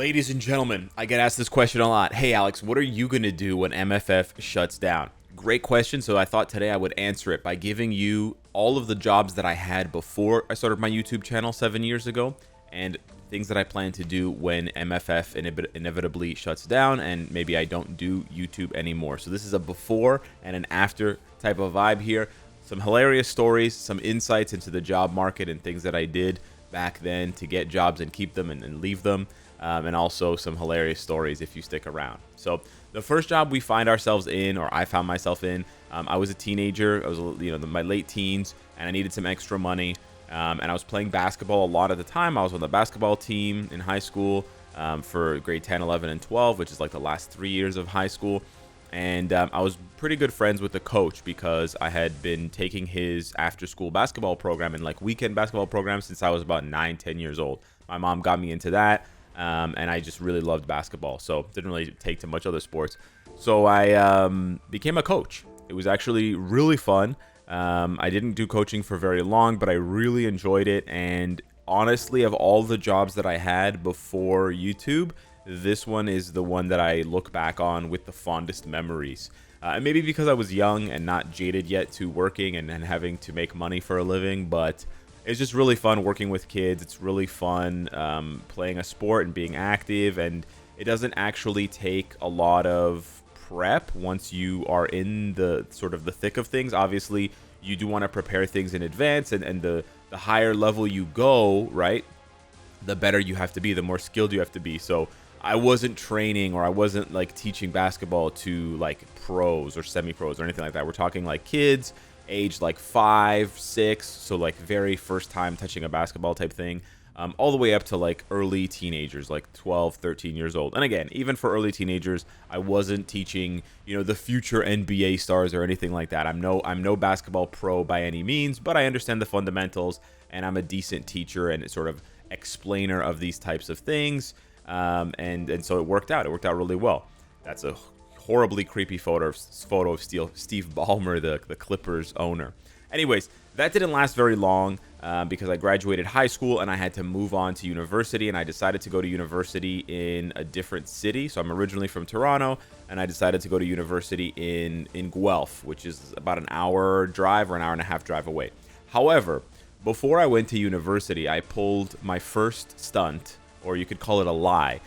Ladies and gentlemen, I get asked this question a lot. Hey, Alex, what are you going to do when MFF shuts down? Great question. So I thought today I would answer it by giving you all of the jobs that I had before I started my YouTube channel 7 years ago and things that I plan to do when MFF inevitably shuts down and maybe I don't do YouTube anymore. So this is a before and an after type of vibe here. Some hilarious stories, some insights into the job market and things that I did back then to get jobs and keep them and leave them. And also some hilarious stories if you stick around. So the first job we find ourselves in, or I found myself in, I was a teenager. I was, my late teens, and I needed some extra money. And I was playing basketball a lot at the time. I was on the basketball team in high school for grade 10, 11, and 12, which is like the last 3 years of high school. And I was pretty good friends with the coach because I had been taking his after-school basketball program and like weekend basketball program since I was about 9, 10 years old. My mom got me into that. And I just really loved basketball, so didn't really take to much other sports. So I became a coach. It was actually really fun. I didn't do coaching for very long, but I really enjoyed it. And honestly, of all the jobs that I had before YouTube, this one is the one that I look back on with the fondest memories. And maybe because I was young and not jaded yet to working and having to make money for a living, but it's just really fun working with kids. It's really fun playing a sport and being active, and it doesn't actually take a lot of prep once you are in the sort of the thick of things. Obviously, you do want to prepare things in advance, and the higher level you go, right, the better you have to be, the more skilled you have to be. So I wasn't training or I wasn't like teaching basketball to like pros or semi-pros or anything like that. We're talking like kids aged like 5, 6, so like very first time touching a basketball type thing, all the way up to like early teenagers, like 12, 13 years old. And again, even for early teenagers, I wasn't teaching, the future NBA stars or anything like that. I'm no basketball pro by any means, but I understand the fundamentals, and I'm a decent teacher and sort of explainer of these types of things. And so it worked out. It worked out really well. That's a horribly creepy photo of Steve Ballmer, the Clippers owner. Anyways, that didn't last very long because I graduated high school and I had to move on to university, and I decided to go to university in a different city. So I'm originally from Toronto, and I decided to go to university in Guelph, which is about an hour drive or an hour and a half drive away. However, before I went to university, I pulled my first stunt, or you could call it a lie,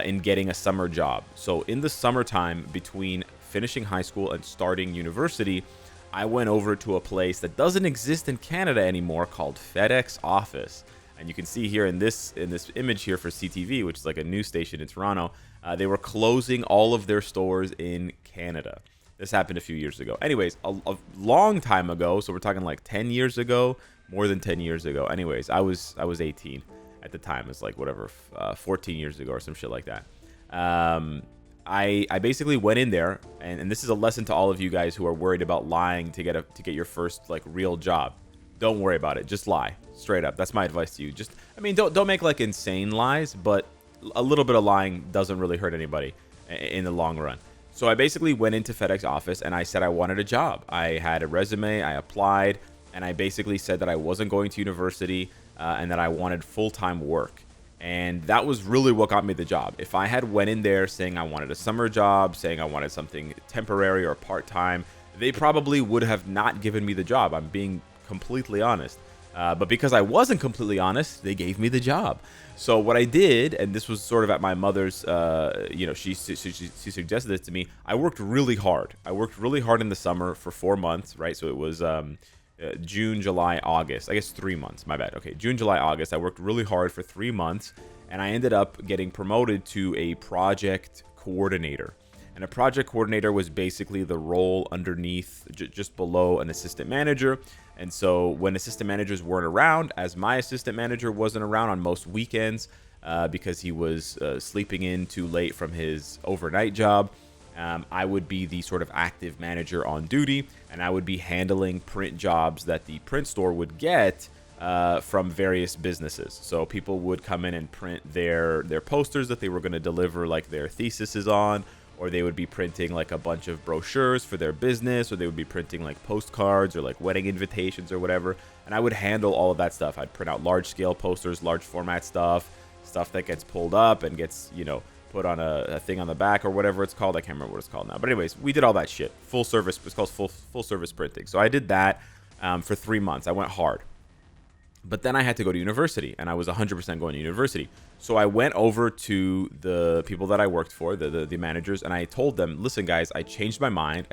in getting a summer job. So in the summertime between finishing high school and starting university, I went over to a place that doesn't exist in Canada anymore called FedEx Office. And you can see here in this image here for CTV, which is like a news station in Toronto, they were closing all of their stores in Canada. This happened a few years ago. Anyways, a long time ago, so we're talking like 10 years ago, more than 10 years ago. Anyways, I was 18. At the time, it's like 14 years ago or some shit like that. I basically went in there, and this is a lesson to all of you guys who are worried about lying to get your first like real job. Don't worry about it. Just lie straight up. That's my advice to you. Don't make like insane lies, but a little bit of lying doesn't really hurt anybody in the long run. So I basically went into FedEx Office and I said I wanted a job. I had a resume, I applied, and I basically said that I wasn't going to university. And that I wanted full-time work. And that was really what got me the job. If I had went in there saying I wanted a summer job, saying I wanted something temporary or part-time, they probably would have not given me the job. I'm being completely honest. But because I wasn't completely honest, they gave me the job. So what I did, and this was sort of at my mother's, she suggested this to me. I worked really hard. I worked really hard in the summer for 4 months, right? So it was June, July, August. I guess 3 months. My bad. Okay, June, July, August. I worked really hard for 3 months, and I ended up getting promoted to a project coordinator. And a project coordinator was basically the role underneath, just below an assistant manager. And so when assistant managers weren't around, as my assistant manager wasn't around on most weekends because he was sleeping in too late from his overnight job, I would be the sort of active manager on duty, and I would be handling print jobs that the print store would get from various businesses. So people would come in and print their posters that they were going to deliver like their theses on, or they would be printing like a bunch of brochures for their business, or they would be printing like postcards or like wedding invitations or whatever. And I would handle all of that stuff. I'd print out large scale posters, large format stuff, stuff that gets pulled up and gets, put on a thing on the back or whatever it's called. I can't remember what it's called now. But anyways, we did all that shit. Full service. It's called full service printing. So I did that for 3 months. I went hard. But then I had to go to university, and I was 100% going to university. So I went over to the people that I worked for, the managers, and I told them, listen, guys, I changed my mind.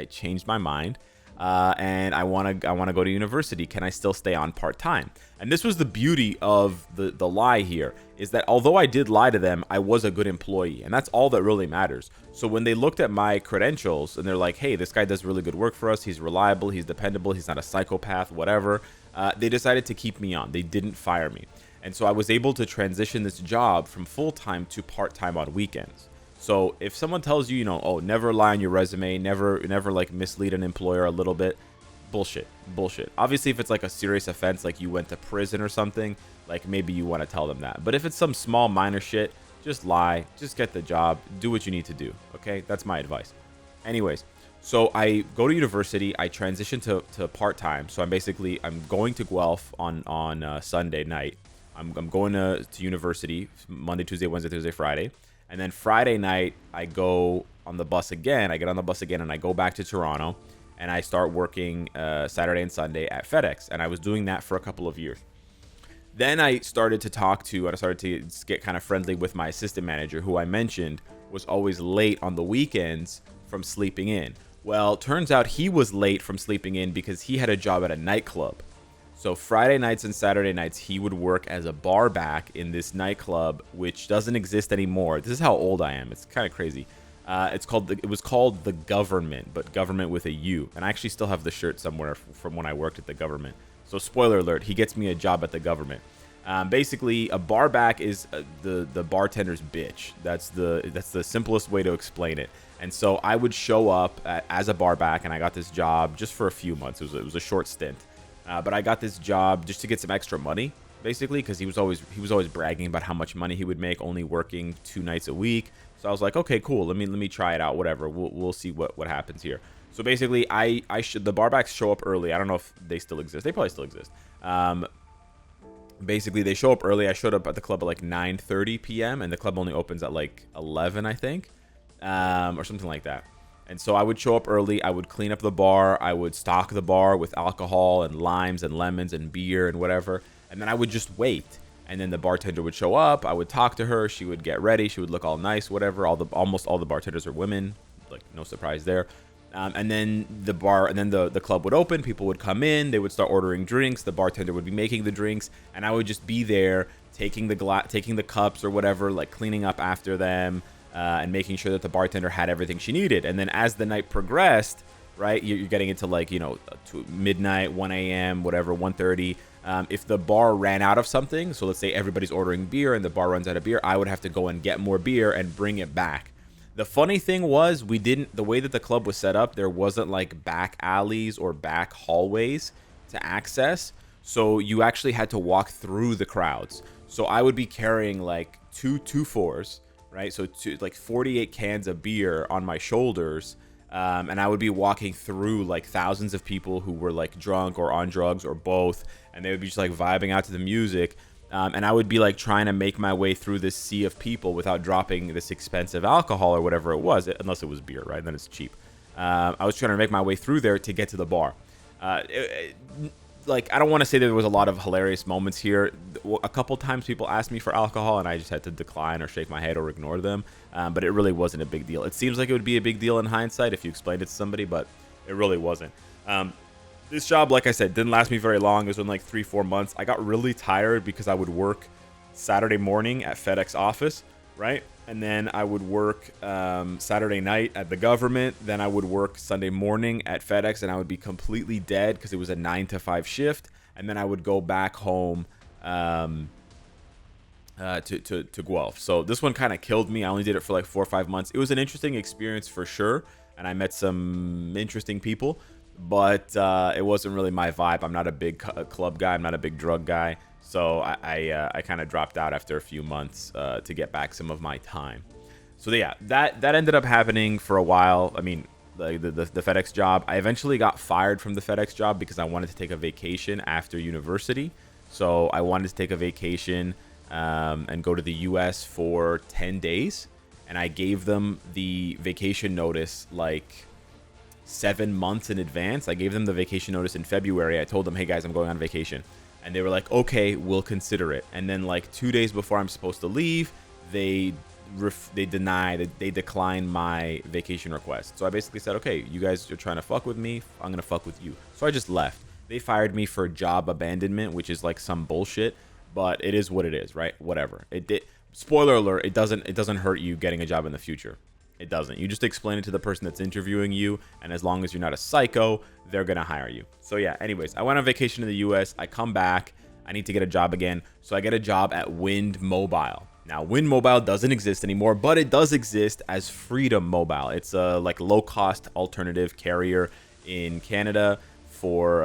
And I want to go to university. Can I still stay on part-time? And this was the beauty of the lie here, is that although I did lie to them, I was a good employee, and that's all that really matters. So when they looked at my credentials and they're like, hey, this guy does really good work for us, he's reliable, he's dependable, he's not a psychopath, whatever, they decided to keep me on. They didn't fire me. And so I was able to transition this job from full-time to part-time on weekends. So if someone tells you, oh, never lie on your resume, never like mislead an employer a little bit, bullshit. Obviously, if it's like a serious offense, like you went to prison or something, like maybe you want to tell them that. But if it's some small minor shit, just lie, just get the job, do what you need to do. Okay, that's my advice. Anyways, so I go to university, I transition to part-time. So I'm going to Guelph on Sunday night. I'm going to university Monday, Tuesday, Wednesday, Thursday, Friday. And then Friday night, I go on the bus again. I get on the bus again, and I go back to Toronto, and I start working Saturday and Sunday at FedEx. And I was doing that for a couple of years. Then I started to get kind of friendly with my assistant manager, who I mentioned was always late on the weekends from sleeping in. Well, turns out he was late from sleeping in because he had a job at a nightclub. So Friday nights and Saturday nights, he would work as a bar back in this nightclub, which doesn't exist anymore. This is how old I am. It's kind of crazy. It was called the Government, but government with a U. And I actually still have the shirt somewhere from when I worked at the Government. So spoiler alert, he gets me a job at the Government. Basically, a bar back is the bartender's bitch. That's the simplest way to explain it. And so I would show up as a bar back, and I got this job just for a few months. It was a short stint. But I got this job just to get some extra money, basically, because he was always bragging about how much money he would make only working 2 nights a week. So I was like, okay, cool. Let me try it out. Whatever. We'll see what happens here. So basically, the barbacks show up early. I don't know if they still exist. They probably still exist. Basically, they show up early. I showed up at the club at like 9:30 p.m. and the club only opens at like 11, I think, or something like that. And so I would show up early, I would clean up the bar, I would stock the bar with alcohol and limes and lemons and beer and whatever, and then I would just wait. And then the bartender would show up, I would talk to her, she would get ready, she would look all nice, whatever. Almost all the bartenders are women, like no surprise there. And then the club would open, people would come in, they would start ordering drinks, the bartender would be making the drinks, and I would just be there taking the cups or whatever, like cleaning up after them. And making sure that the bartender had everything she needed. And then as the night progressed, right, you're getting into like, to midnight, 1 a.m., whatever, 1:30. If the bar ran out of something, so let's say everybody's ordering beer and the bar runs out of beer, I would have to go and get more beer and bring it back. The funny thing was the way that the club was set up, there wasn't like back alleys or back hallways to access. So you actually had to walk through the crowds. So I would be carrying like two 2-4s, right? So like 48 cans of beer on my shoulders. And I would be walking through like thousands of people who were like drunk or on drugs or both. And they would be just like vibing out to the music. And I would be like trying to make my way through this sea of people without dropping this expensive alcohol or whatever it was, unless it was beer, right? Then it's cheap. I was trying to make my way through there to get to the bar. Like, I don't want to say that there was a lot of hilarious moments here. A couple times people asked me for alcohol and I just had to decline or shake my head or ignore them. But it really wasn't a big deal. It seems like it would be a big deal in hindsight if you explained it to somebody, but it really wasn't. This job, like I said, didn't last me very long. It was in like 3-4 months. I got really tired because I would work Saturday morning at FedEx Office, right? And then I would work Saturday night at the Government. Then I would work Sunday morning at FedEx, and I would be completely dead because it was a 9 to 5 shift. And then I would go back home to Guelph. So this one kind of killed me. I only did it for like 4 or 5 months. It was an interesting experience for sure, and I met some interesting people. But it wasn't really my vibe. I'm not a big club guy. I'm not a big drug guy. So I kind of dropped out after a few months to get back some of my time. So yeah, that ended up happening for a while. I mean, the FedEx job. I eventually got fired from the FedEx job because I wanted to take a vacation after university. So I wanted to take a vacation and go to the US for 10 days. And I gave them the vacation notice like 7 months in advance. I gave them the vacation notice in February. I told them, hey guys, I'm going on vacation. And they were like, okay, we'll consider it. And then like 2 days before I'm supposed to leave, they declined my vacation request. So I basically said, okay, you guys are trying to fuck with me, I'm gonna fuck with you. So I just left. They fired me for job abandonment, which is like some bullshit, but it is what it is, right? Whatever. It did. Spoiler alert, it doesn't hurt you getting a job in the future. It doesn't. You just explain it to the person that's interviewing you, and as long as you're not a psycho, they're gonna hire you. So yeah, anyways, I went on vacation in the US. I come back, I need to get a job again. So I get a job at Wind Mobile. Now, Wind Mobile doesn't exist anymore, but it does exist as Freedom Mobile. It's a like low-cost alternative carrier in Canada for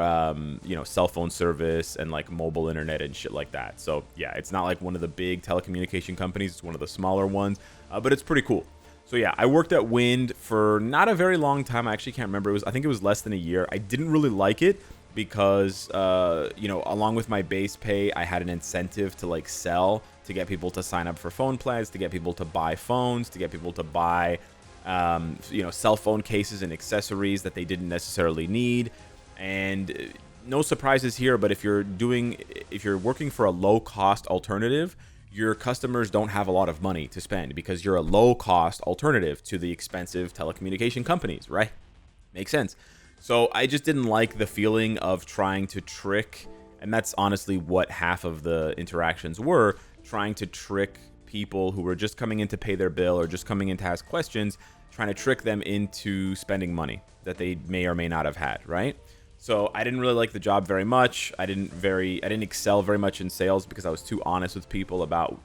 cell phone service and like mobile internet and shit like that. So yeah, it's not like one of the big telecommunication companies. It's one of the smaller ones, but it's pretty cool. So yeah, I worked at Wind for not a very long time. I actually can't remember. I think it was less than a year. I didn't really like it because along with my base pay, I had an incentive to like sell, to get people to sign up for phone plans, to get people to buy phones, to get people to buy cell phone cases and accessories that they didn't necessarily need. And no surprises here, but if you're working for a low cost alternative, your customers don't have a lot of money to spend because you're a low cost alternative to the expensive telecommunication companies, right? Makes sense. So I just didn't like the feeling of trying to trick, and that's honestly what half of the interactions were, trying to trick people who were just coming in to pay their bill or just coming in to ask questions, trying to trick them into spending money that they may or may not have had, right? So I didn't really like the job very much. I didn't excel very much in sales because I was too honest with people about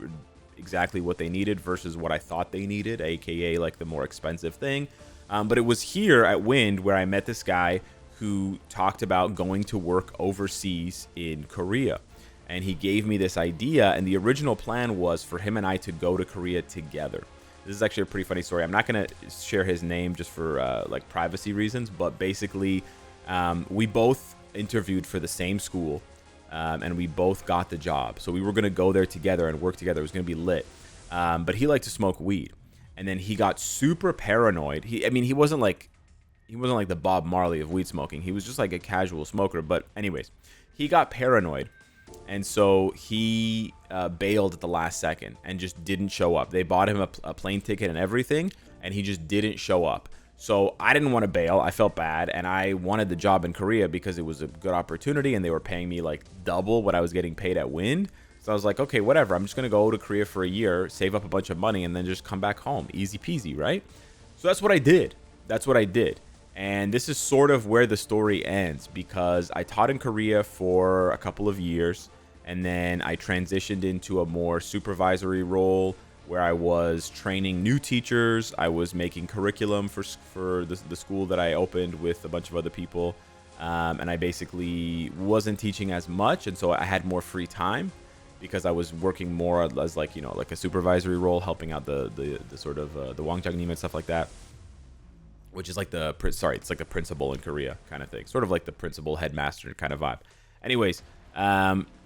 exactly what they needed versus what I thought they needed, aka like the more expensive thing. But it was here at Wind where I met this guy who talked about going to work overseas in Korea. And he gave me this idea, and the original plan was for him and I to go to Korea together. This is actually a pretty funny story. I'm not going to share his name just for like privacy reasons, but basically we both interviewed for the same school, and we both got the job. So we were going to go there together and work together. It was going to be lit. But he liked to smoke weed. And then he got super paranoid. He wasn't like the Bob Marley of weed smoking. He was just like a casual smoker. But anyways, he got paranoid. And so he bailed at the last second and just didn't show up. They bought him a plane ticket and everything, and he just didn't show up. So I didn't want to bail. I felt bad, and I wanted the job in Korea because it was a good opportunity, and they were paying me like double what I was getting paid at Wind. So I was like, okay, whatever. I'm just going to go to Korea for a year, save up a bunch of money, and then just come back home. Easy peasy, right? So that's what I did. And this is sort of where the story ends, because I taught in Korea for a couple of years, and then I transitioned into a more supervisory role where I was training new teachers. I was making curriculum for the school that I opened with a bunch of other people. And I basically wasn't teaching as much, and so I had more free time because I was working more as like a supervisory role, helping out the sort of the Wangjangnim and stuff like that, which is like it's like the principal in Korea kind of thing, sort of like the principal headmaster kind of vibe. Anyways,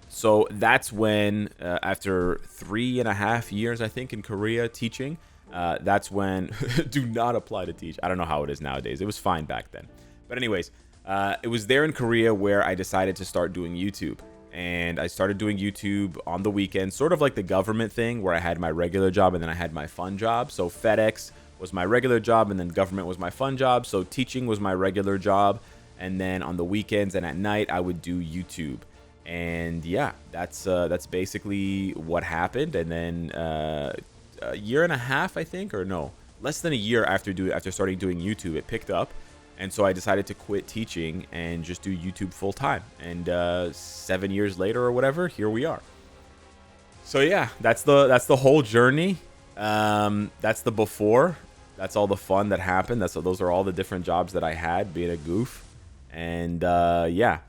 so that's when after 3.5 years, I think, in Korea teaching, that's when do not apply to teach. I don't know how it is nowadays. It was fine back then, but anyways, it was there in Korea where I decided to start doing YouTube. And I started doing YouTube on the weekend, sort of like the government thing where I had my regular job and then I had my fun job. So FedEx was my regular job and then government was my fun job. So teaching was my regular job. And then on the weekends and at night, I would do YouTube. And yeah, that's basically what happened. And then a year and a half, I think, or no, less than a year after starting doing YouTube, it picked up. And so I decided to quit teaching and just do YouTube full time. And 7 years later or whatever, here we are. So yeah, that's the whole journey. That's the before. That's all the fun that happened. Those are all the different jobs that I had, being a goof. And yeah,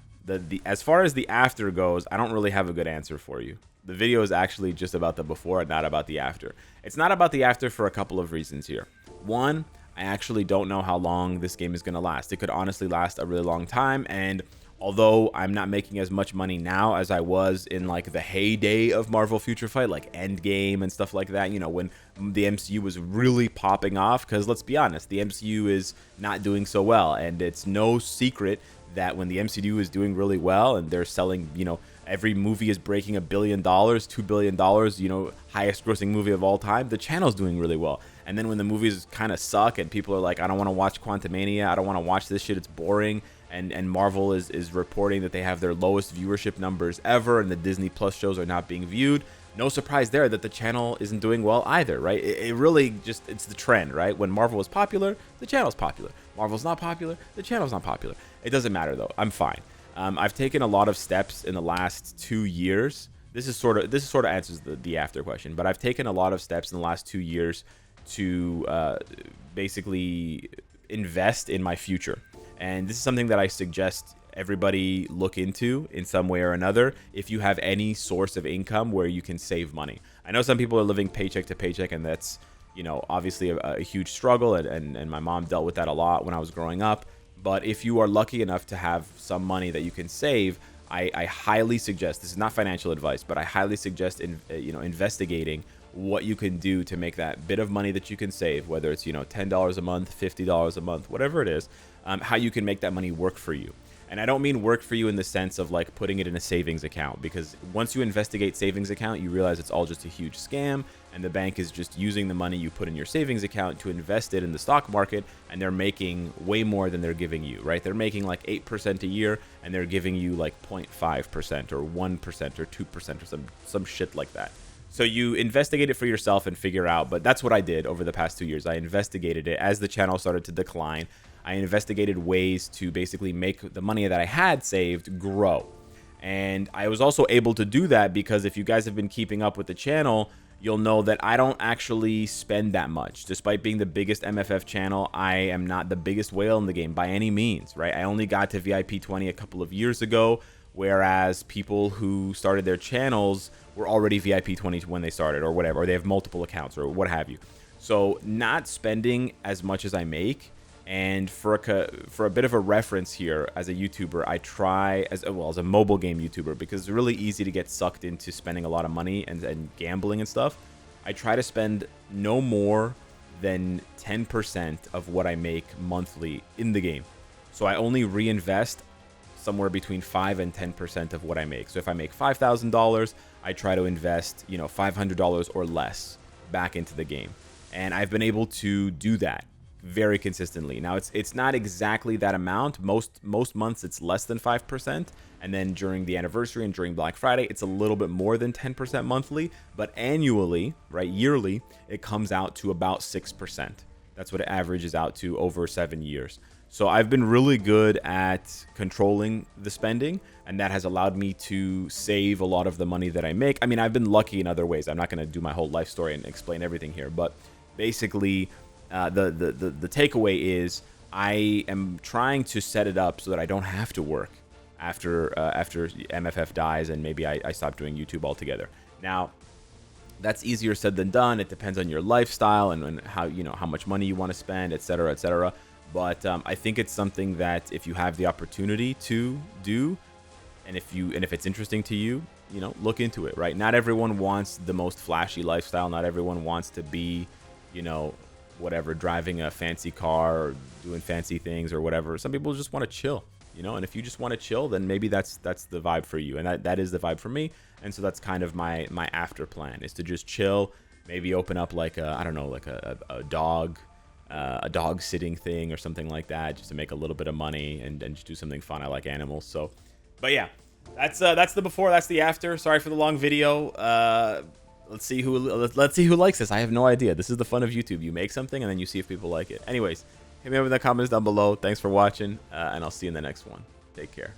as far as the after goes, I don't really have a good answer for you. The video is actually just about the before and not about the after. It's not about the after for a couple of reasons here. One, I actually don't know how long this game is going to last. It could honestly last a really long time, and Although I'm not making as much money now as I was in like the heyday of Marvel Future Fight, like Endgame and stuff like that, you know, when the MCU was really popping off. Because let's be honest, the MCU is not doing so well, and it's no secret that when the MCU is doing really well and they're selling, you know, every movie is breaking $1 billion, $2 billion, you know, highest grossing movie of all time, the channel's doing really well. And then when the movies kind of suck and people are like, I don't want to watch Quantumania, I don't want to watch this shit, it's boring. And Marvel is reporting that they have their lowest viewership numbers ever, and the Disney Plus shows are not being viewed. No surprise there that the channel isn't doing well either, right? It really just, it's the trend, right? When Marvel is popular, the channel's popular. Marvel's not popular, the channel's not popular. It doesn't matter though. I'm fine. I've taken a lot of steps in the last 2 years. This sort of answers the after question, but I've taken a lot of steps in the last 2 years to basically invest in my future. And this is something that I suggest everybody look into in some way or another if you have any source of income where you can save money. I know some people are living paycheck to paycheck, and that's, you know, obviously a huge struggle, and my mom dealt with that a lot when I was growing up. But if you are lucky enough to have some money that you can save, I highly suggest, this is not financial advice, but I highly suggest investigating what you can do to make that bit of money that you can save, whether it's, you know, $10 a month, $50 a month, whatever it is, how you can make that money work for you. And I don't mean work for you in the sense of like putting it in a savings account, because once you investigate savings account, you realize it's all just a huge scam, and the bank is just using the money you put in your savings account to invest it in the stock market, and they're making way more than they're giving you, right? They're making like 8% a year, and they're giving you like 0.5% or 1% or 2% or some shit like that. So you investigate it for yourself and figure out, but that's what I did over the past 2 years. I investigated it as the channel started to decline. I investigated ways to basically make the money that I had saved grow. And I was also able to do that because if you guys have been keeping up with the channel, you'll know that I don't actually spend that much. Despite being the biggest MFF channel, I am not the biggest whale in the game by any means, right? I only got to VIP 20 a couple of years ago, whereas people who started their channels were already VIP 20 when they started or whatever, or they have multiple accounts or what have you. So not spending as much as I make. And for a bit of a reference here, as a YouTuber, I try, as a mobile game YouTuber, because it's really easy to get sucked into spending a lot of money and gambling and stuff. I try to spend no more than 10% of what I make monthly in the game. So I only reinvest somewhere between 5 and 10% of what I make. So if I make $5,000, I try to invest, you know, $500 or less back into the game. And I've been able to do that very consistently. Now it's not exactly that amount. Most months it's less than 5%, and then during the anniversary and during Black Friday it's a little bit more than 10% monthly, but annually, right, yearly, it comes out to about 6%. That's what it averages out to over 7 years. So I've been really good at controlling the spending, and that has allowed me to save a lot of the money that I make. I mean, I've been lucky in other ways. I'm not going to do my whole life story and explain everything here, but basically the takeaway is I am trying to set it up so that I don't have to work after MFF dies, and maybe I stop doing YouTube altogether. Now, that's easier said than done. It depends on your lifestyle and how, you know, how much money you want to spend, etc., etc. But I think it's something that if you have the opportunity to do, and if it's interesting to you, you know, look into it. Right? Not everyone wants the most flashy lifestyle. Not everyone wants to be, you know, whatever, driving a fancy car or doing fancy things or whatever. Some people just want to chill, you know, and if you just want to chill, then maybe that's the vibe for you, and that is the vibe for me. And so that's kind of my after plan, is to just chill, maybe open up like I don't know, like a dog sitting thing or something like that, just to make a little bit of money and just do something fun. I like animals. So, but yeah, that's the before, that's the after. Sorry for the long video. Let's see who likes this. I have no idea. This is the fun of YouTube. You make something and then you see if people like it. Anyways, hit me up in the comments down below. Thanks for watching, and I'll see you in the next one. Take care.